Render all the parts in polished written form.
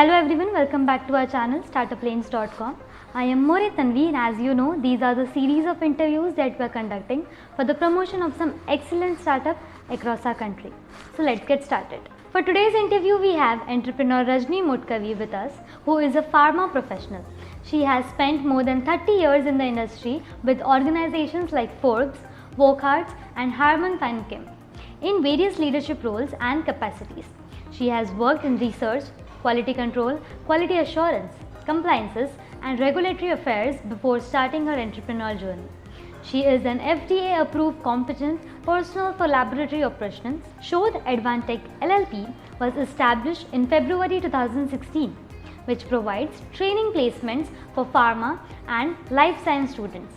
Hello everyone, welcome back to our channel startuplanes.com. I am More Tanvi, and as you know, these are the series of interviews that we are conducting for the promotion of some excellent startup across our country. So let's get started. For today's interview, we have entrepreneur Rajni Mutkavi with us, who is a pharma professional. She has spent more than 30 years in the industry with organizations like Forbes, Wockhardt and Harman Kardon in various leadership roles and capacities. She has worked in research, quality control, quality assurance, compliances, and regulatory affairs before starting her entrepreneurial journey. She is an FDA approved competent personnel for laboratory operations. Shodh Advantech LLP was established in February 2016, which provides training placements for pharma and life science students.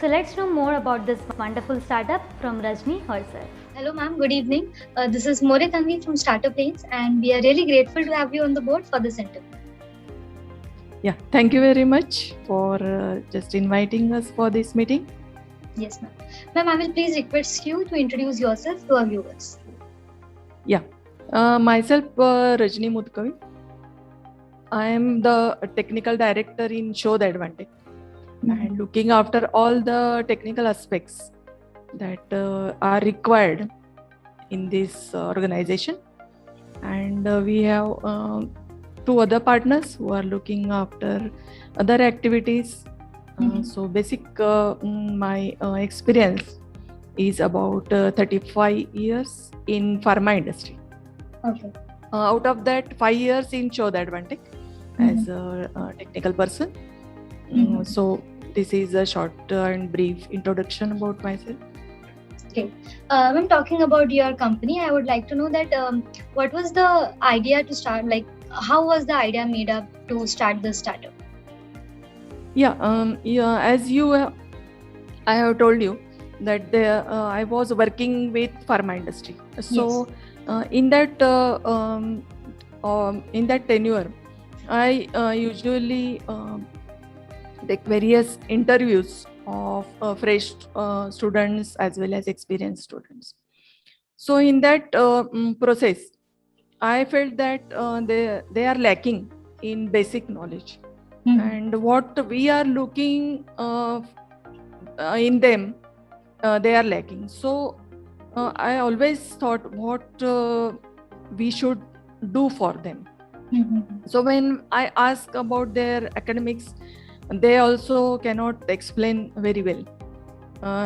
So let's know more about this wonderful startup from Rajni herself. Hello ma'am, good evening. This is More Tanvi from Startup Lanes, and we are really grateful to have you on the board for this interview. Yeah, thank you very much for just inviting us for this meeting. Yes ma'am. Ma'am, I will please request you to introduce yourself to our viewers. Yeah, myself Rajni Mutkavi. I am the technical director in Shodh Advantech and looking after all the technical aspects that are required in this organization. And we have two other partners who are looking after other activities. So basic my experience is about 35 years in pharma industry. Okay. Out of that, 5 years in Shodh Advantech as a technical person. So this is a short and brief introduction about myself. Okay. When talking about your company, I would like to know that what was the idea to start, like how was the idea made up to start this startup? Yeah, as I have told you that I was working with pharma industry. So yes. In that tenure, I usually take various interviews of fresh students as well as experienced students. So in that process, I felt that they are lacking in basic knowledge. And what we are looking in them, they are lacking. So I always thought what we should do for them. So when I ask about their academics, they also cannot explain very well.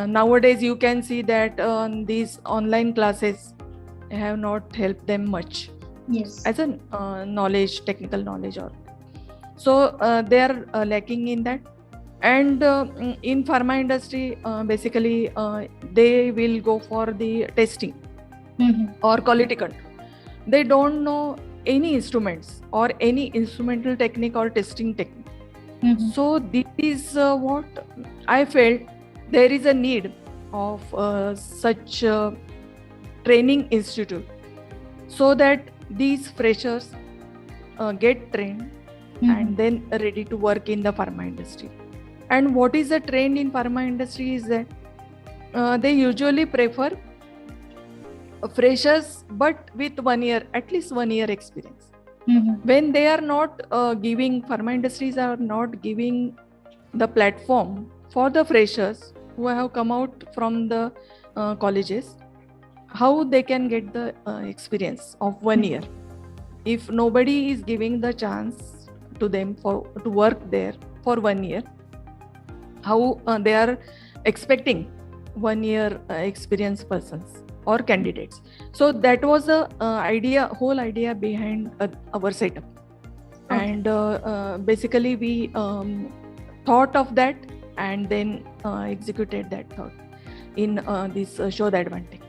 Nowadays, you can see that these online classes have not helped them much. Yes. As a knowledge, technical knowledge, or so they are lacking in that. And in pharma industry, basically they will go for the testing or quality control. They don't know any instruments or any instrumental technique or testing technique. So this is what I felt there is a need of such training institute so that these freshers get trained and then ready to work in the pharma industry. And what is the trend in pharma industry is that they usually prefer freshers but with 1 year, at least 1 year experience. When they are not giving, pharma industries are not giving the platform for the freshers who have come out from the colleges, how they can get the experience of 1 year. If nobody is giving the chance to them to work there for 1 year, how they are expecting 1 year experienced persons or candidates. So that was the whole idea behind our setup. Okay. And basically we thought of that and then executed that thought in this Shodh Advantech.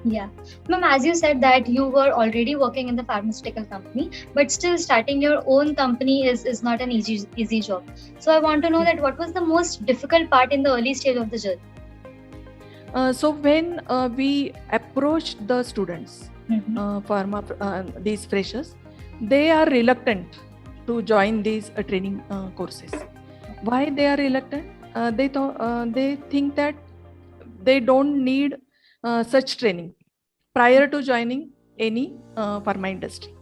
Yeah. Ma'am, as you said that you were already working in the pharmaceutical company, but still starting your own company is not an easy job. So I want to know that what was the most difficult part in the early stage of the journey? So when we approached the students, these freshers, they are reluctant to join these training courses. Why they are reluctant? They think that they don't need such training prior to joining any pharma industry.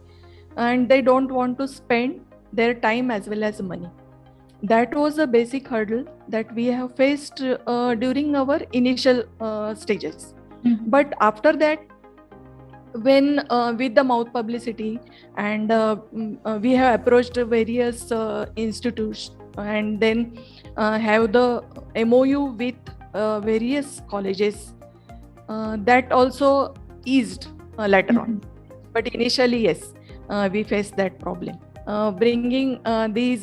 and they don't want to spend their time as well as money. That was a basic hurdle that we have faced during our initial stages. But after that, when with the mouth publicity and we have approached various institutes and then have the MOU with various colleges, that also eased later on. But initially, yes, we faced that problem. Bringing these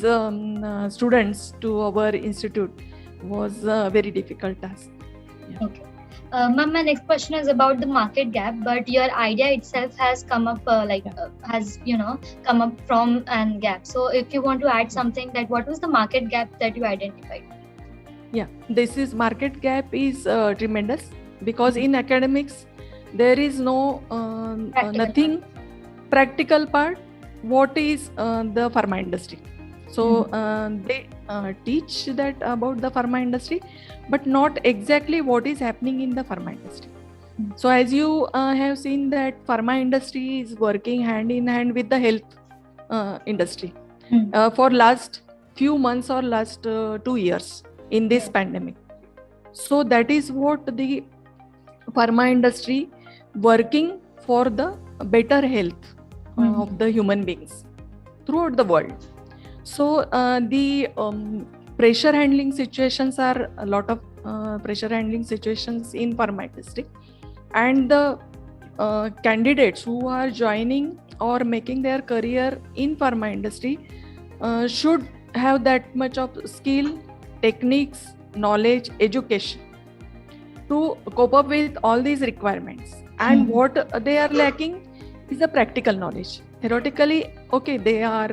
students to our institute was a very difficult task. Yeah. Okay. Ma'am, my next question is about the market gap, but your idea itself has come up come up from an gap. So if you want to add something, that what was the market gap that you identified? Yeah, this is market gap is tremendous, because in academics there is no nothing practical part. What is the pharma industry? So they teach that about the pharma industry, but not exactly what is happening in the pharma industry. So as you have seen that pharma industry is working hand in hand with the health industry for last few months or last 2 years in this pandemic. So that is what the pharma industry working for the better health of the human beings throughout the world. So the pressure handling situations are a lot of pressure handling situations in pharma industry, and the candidates who are joining or making their career in pharma industry should have that much of skill, techniques, knowledge, education to cope up with all these requirements. And what they are lacking is the practical knowledge. Theoretically, okay, they are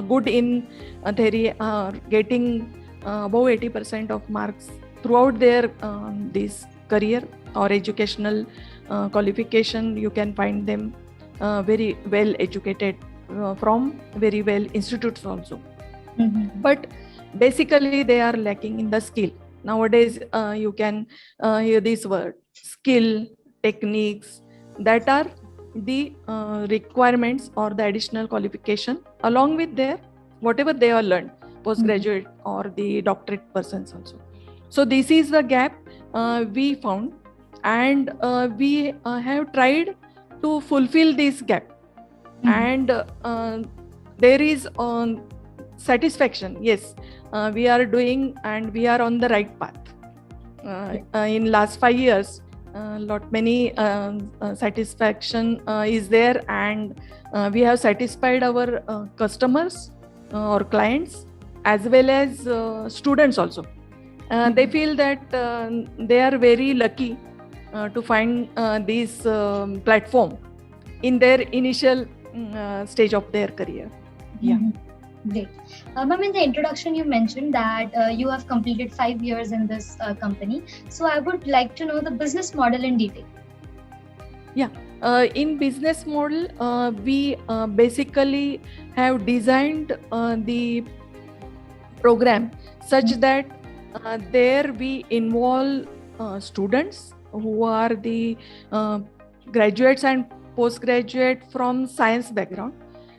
good in theory, getting above 80% of marks throughout their this career or educational qualification. You can find them very well educated from very well institutes also. But basically they are lacking in the skill. Nowadays you can hear this word skill, techniques, that are the requirements or the additional qualification along with their whatever they have learned, postgraduate or the doctorate persons also. So this is the gap we found, and we have tried to fulfill this gap. And there is satisfaction. Yes, we are doing and we are on the right path. In last 5 years, many satisfaction is there, and we have satisfied our customers or clients as well as students also. They feel that they are very lucky to find this platform in their initial stage of their career. Yeah. Great. Ma'am, in the introduction you mentioned that you have completed 5 years in this company. So I would like to know the business model in detail. Yeah. In business model, we basically have designed the program such that there we involve students who are the graduates and postgraduate from science background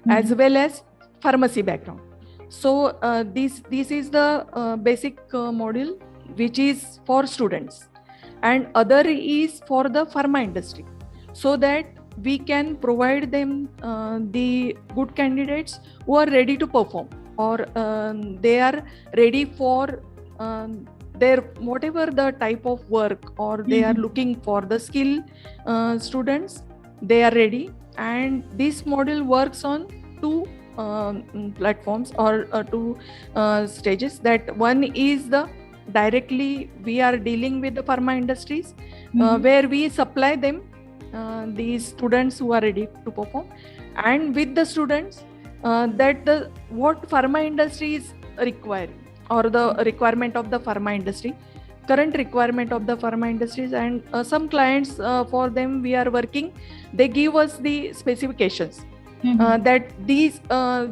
as well as pharmacy background. So this is the basic module which is for students, and other is for the pharma industry, so that we can provide them the good candidates who are ready to perform, or they are ready for their whatever the type of work, or they are looking for the skill students, they are ready. And this model works on two platforms or two stages. That one is the directly we are dealing with the pharma industries, where we supply them these students who are ready to perform, and with the students that the what pharma industry is requiring, or the requirement of the pharma industry, current requirement of the pharma industries. And some clients, for them we are working, they give us the specifications that these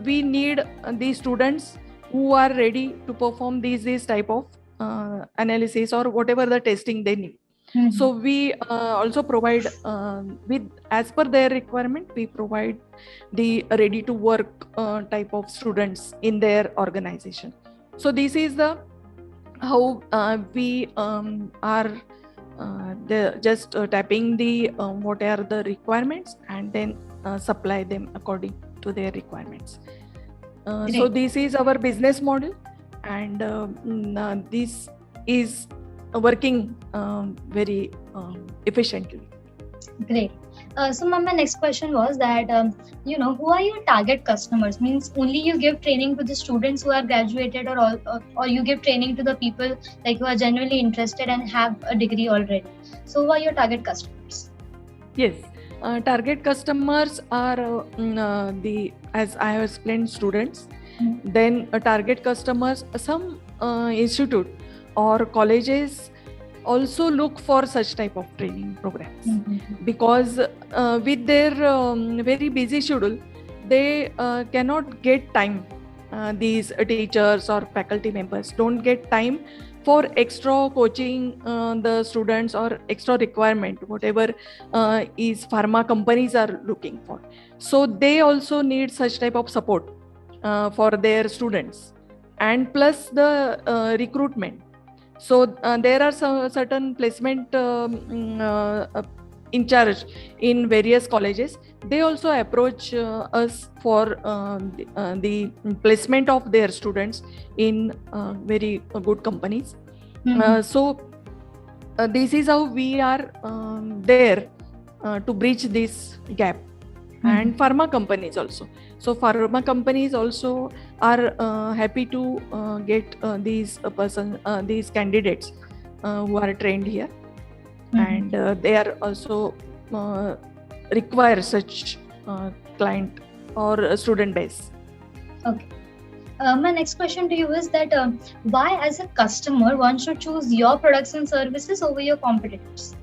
we need these students who are ready to perform these type of analysis or whatever the testing they need. So we also provide with as per their requirement, we provide the ready to work type of students in their organization. So this is the how we are just tapping the what are the requirements and then supply them according to their requirements. So this is our business model, and this is working very efficiently. Great. So ma'am, my next question was that who are your target customers? Means only you give training to the students who are graduated, or you give training to the people like who are genuinely interested and have a degree already. So who are your target customers? Yes, target customers are the, as I have explained, students. Then target customers, some institute or colleges also look for such type of training programs, because with their very busy schedule, they cannot get time. These teachers or faculty members don't get time for extra coaching the students or extra requirement, whatever is pharma companies are looking for. So they also need such type of support for their students, and plus the recruitment. So there are some certain placement in charge in various colleges. They also approach us for the placement of their students in very good companies. So this is how we are there to bridge this gap. And pharma companies also. So pharma companies also are happy to get these these candidates who are trained here, and they are also require such client or student base. Okay. My next question to you is that why, as a customer, one should choose your products and services over your competitors?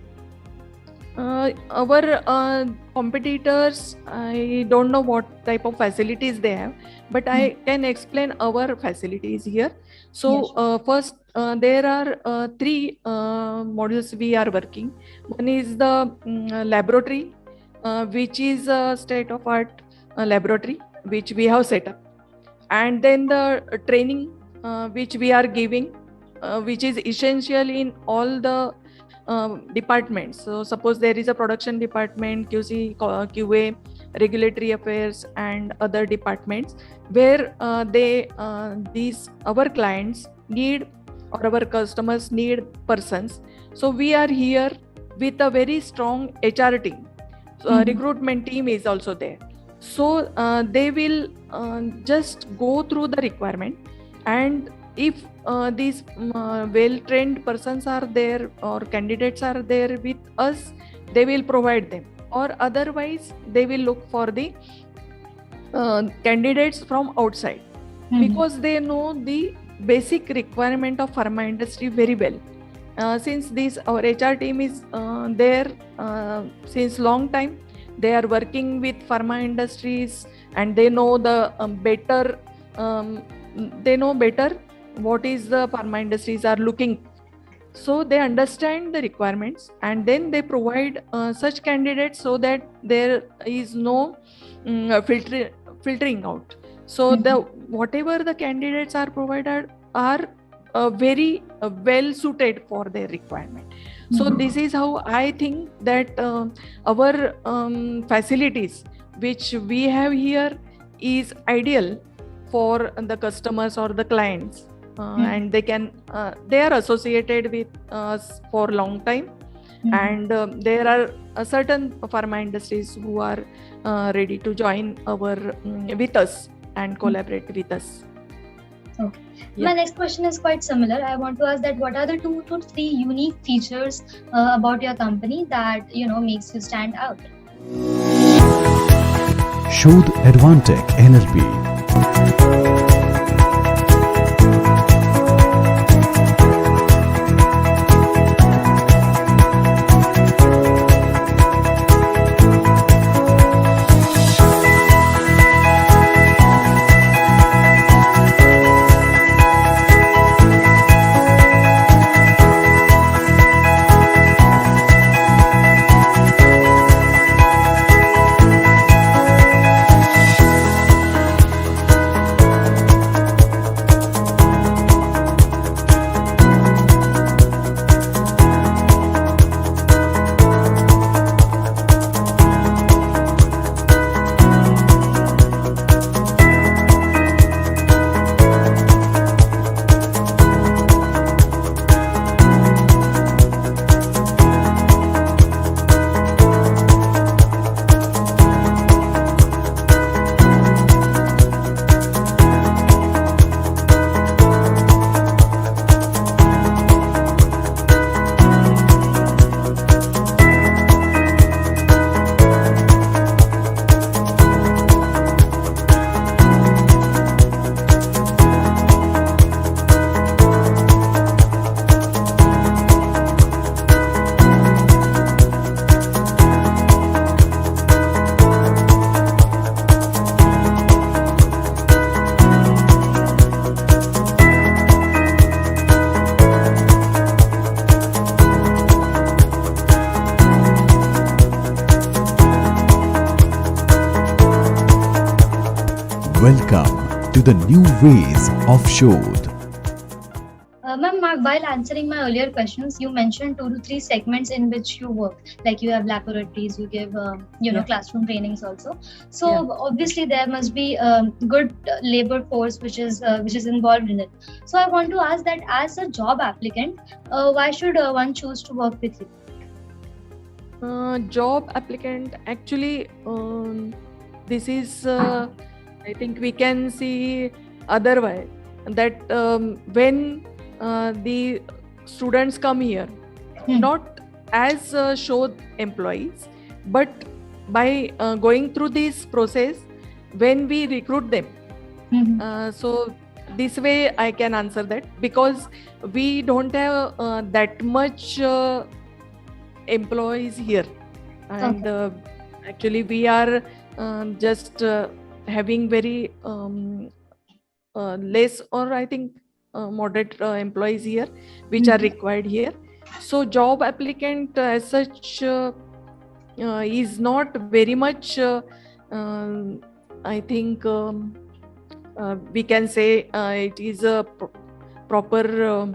Our competitors, I don't know what type of facilities they have, but I can explain our facilities here. So first, there are three modules we are working. One is the laboratory, which is a state-of-art laboratory, which we have set up. And then the training, which we are giving, which is essential in all the departments. So suppose there is a production department, QC, QA, regulatory affairs, and other departments where these our clients need or our customers need persons. So we are here with a very strong HR team. So recruitment team is also there. So they will just go through the requirement, and if these well-trained persons are there or candidates are there with us, they will provide them, or otherwise they will look for the candidates from outside, because they know the basic requirement of pharma industry very well. Since our HR team is there since long time, they are working with pharma industries, and they know the better. They know better what is the pharma industries are looking. So they understand the requirements, and then they provide such candidates so that there is no filtering out. So whatever the candidates are provided are very well suited for their requirement. So this is how I think that our facilities which we have here is ideal for the customers or the clients, and they are associated with us for a long time, and there are certain pharma industries who are ready to join with us and collaborate with us. Okay. My next question is quite similar. I want to ask that what are the 2 to 3 unique features about your company that makes you stand out? Shodh Advantech LLP. Welcome to the new ways of Shodh. Ma'am, while answering my earlier questions, you mentioned 2 to 3 segments in which you work. Like you have laboratories, you give, Yeah. classroom trainings also. So Yeah. obviously there must be good labor force which is involved in it. So I want to ask that as a job applicant, why should one choose to work with you? Job applicant, actually, this is, I think we can see otherwise that when the students come here, not as Shodh employees, but by going through this process when we recruit them. So this way I can answer that, because we don't have that much employees here, and actually we are just having very less, or I think moderate employees here which are required here. So job applicant as such is not very much I think we can say it is a proper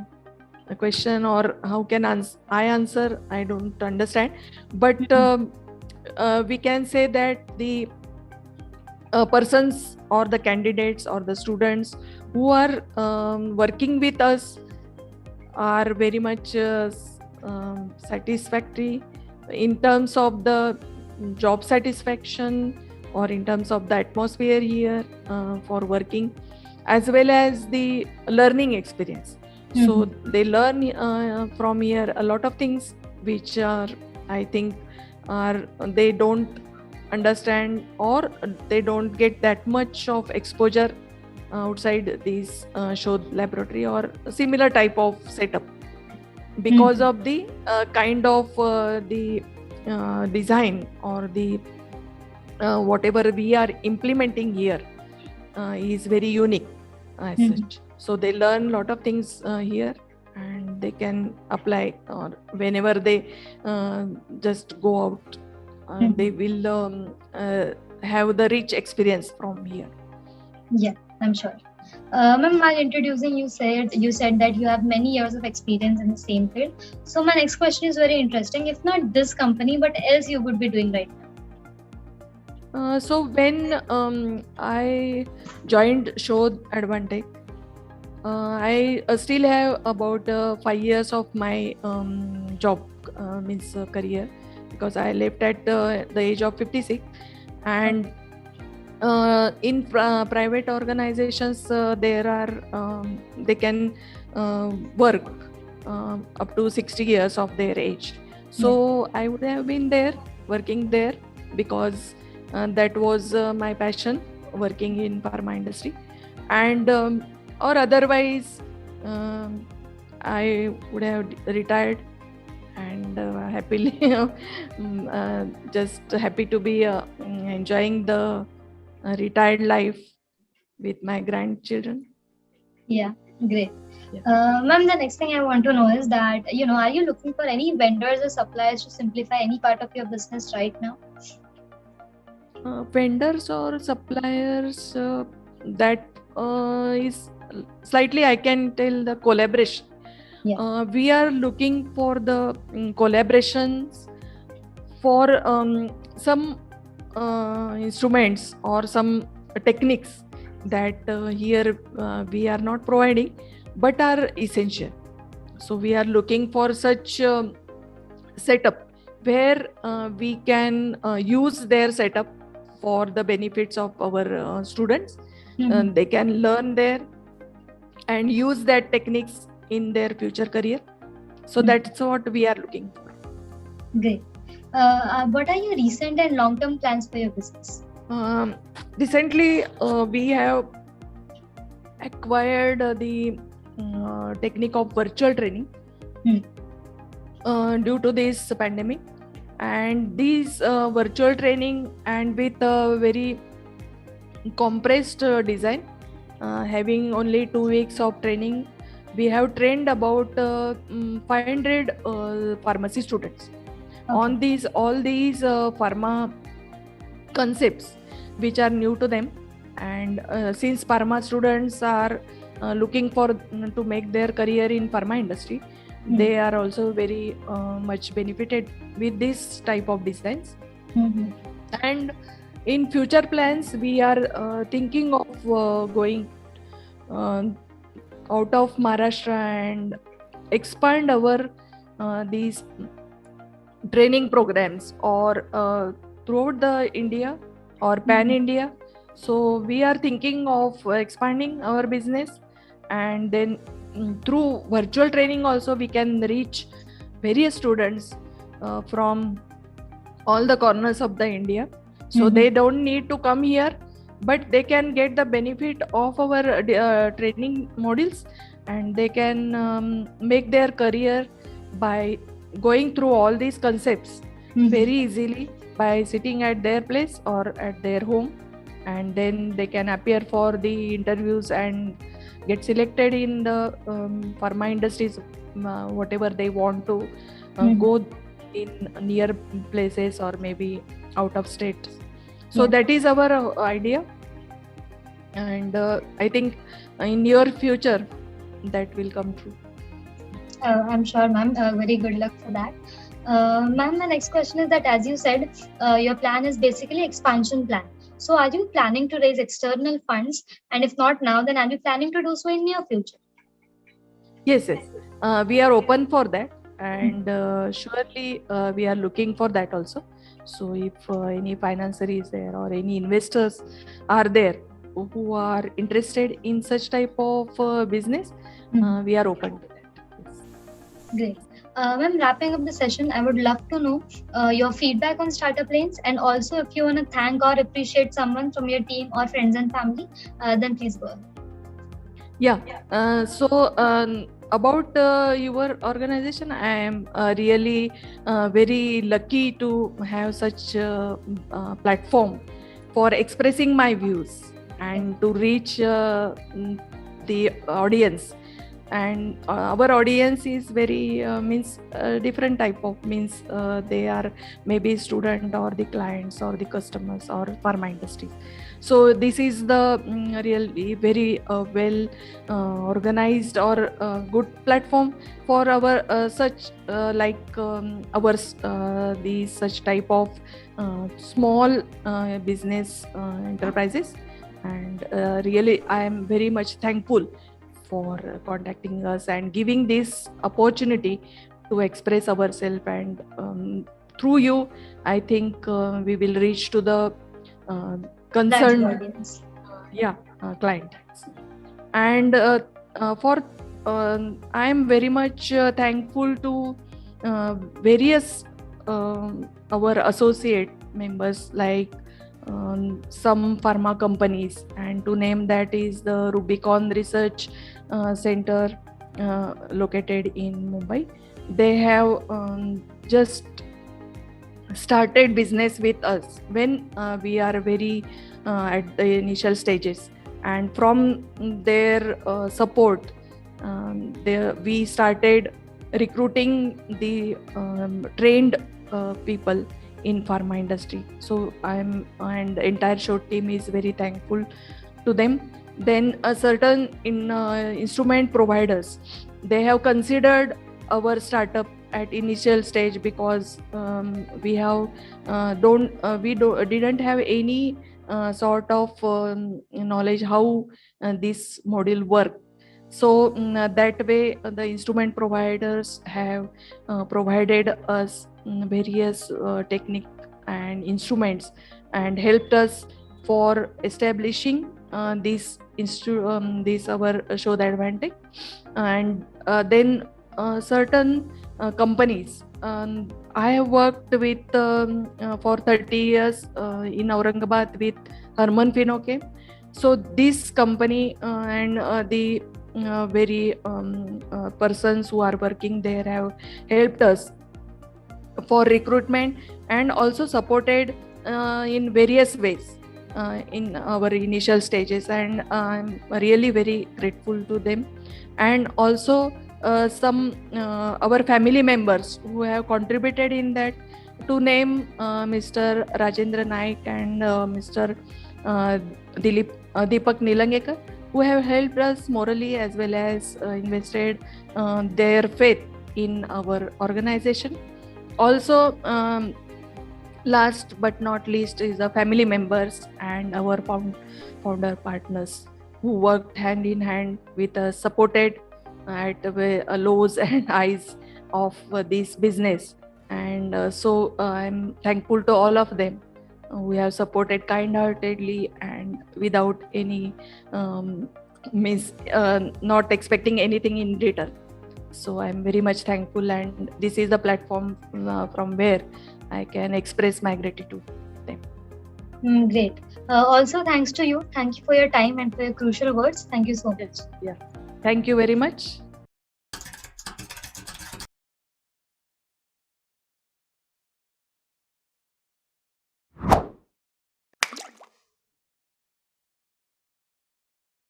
question, or how can I answer, I don't understand, but we can say that the persons or the candidates or the students who are working with us are very much satisfactory in terms of the job satisfaction, or in terms of the atmosphere here for working, as well as the learning experience. So they learn from here a lot of things which are, I think, they don't understand, or they don't get that much of exposure outside this Shodh laboratory or similar type of setup, because of the kind of the design or the whatever we are implementing here is very unique as such. So they learn a lot of things here, and they can apply, or whenever they just go out, they will have the rich experience from here. Yeah, I'm sure. Ma'am, while introducing you said that you have many years of experience in the same field. So my next question is very interesting. If not this company, what else you would be doing right now? So when I joined Shodh Advantech, I still have about 5 years of my job means career, because I left at the age of 56, and in private organizations there are they can work up to 60 years of their age. So I would have been there, working there, because that was my passion, working in pharma industry, and or otherwise I would have retired, and happily just happy to be enjoying the retired life with my grandchildren. Yeah, great. Ma'am, the next thing I want to know is that, are you looking for any vendors or suppliers to simplify any part of your business right now? Vendors or suppliers, that is slightly, I can tell, the collaboration. We are looking for the collaborations for some instruments or some techniques that here we are not providing but are essential. So we are looking for such setup where we can use their setup for the benefits of our students. They can learn there and use that techniques in their future career. So that's what we are looking for. Great. What are your recent and long-term plans for your business? Recently, we have acquired the technique of virtual training due to this pandemic, and these virtual training, and with a very compressed design, having only 2 weeks of training, we have trained about 500 pharmacy students on all these pharma concepts which are new to them, and since pharma students are looking for to make their career in pharma industry, they are also very much benefited with this type of designs. And in future plans, we are thinking of going out of Maharashtra and expand our these training programs or throughout the India or pan India. So we are thinking of expanding our business, and then through virtual training also we can reach various students from all the corners of the India. So they don't need to come here, but they can get the benefit of our training modules, and they can make their career by going through all these concepts very easily by sitting at their place or at their home, and then they can appear for the interviews and get selected in the pharma industries, whatever they want to go in near places or maybe out of state. So that is our idea, and I think in near future that will come true. I'm sure, ma'am. Very good luck for that. Ma'am, my next question is that, as you said, your plan is basically expansion plan. So are you planning to raise external funds? And if not now, then are you planning to do so in near future? Yes. We are open for that, and surely we are looking for that also. So if any financier is there or any investors are there who are interested in such type of business, we are open to that. Yes. Great. Ma'am, wrapping up the session, I would love to know your feedback on Startup Lanes, and also if you want to thank or appreciate someone from your team or friends and family, then please go ahead. Yeah. So about your organization, I am really very lucky to have such a platform for expressing my views and to reach the audience. And our audience is very different type of they are maybe student or the clients or the customers or pharma industries. So this is the really very well organized or good platform for our such like ours, these such type of small business enterprises. And really I am very much thankful for contacting us and giving this opportunity to express ourselves, and through you I think we will reach to the concerned audience. Client. And for I am very much thankful to various our associate members, like some pharma companies, and to name that is the Rubicon Research Center located in Mumbai. They have just started business with us when we are very at the initial stages, and from their support we started recruiting the trained people in pharma industry. So and the entire show team is very thankful to them. Then a certain instrument providers, they have considered our startup at initial stage because we have didn't have any sort of knowledge how this module work. So that way the instrument providers have provided us various technique and instruments and helped us for establishing this our Show the Advantage. And then certain companies, I have worked with for 30 years in Aurangabad with Harman Finoke. So this company and the very persons who are working there have helped us for recruitment and also supported in various ways in our initial stages, and I'm really very grateful to them. And also some our family members who have contributed in that, to name Mr. Rajendra Naik and Mr. Deepak Nilangekar, who have helped us morally as well as invested their faith in our organization. Also, last but not least is the family members and our founder partners who worked hand in hand with us, supported at the lows and highs of this business. And I'm thankful to all of them who have supported kind-heartedly and without any not expecting anything in return. So I'm very much thankful, and this is the platform from where I can express my gratitude. Great. Also, thanks to you. Thank you for your time and for your crucial words. Thank you so much. Yeah. Thank you very much.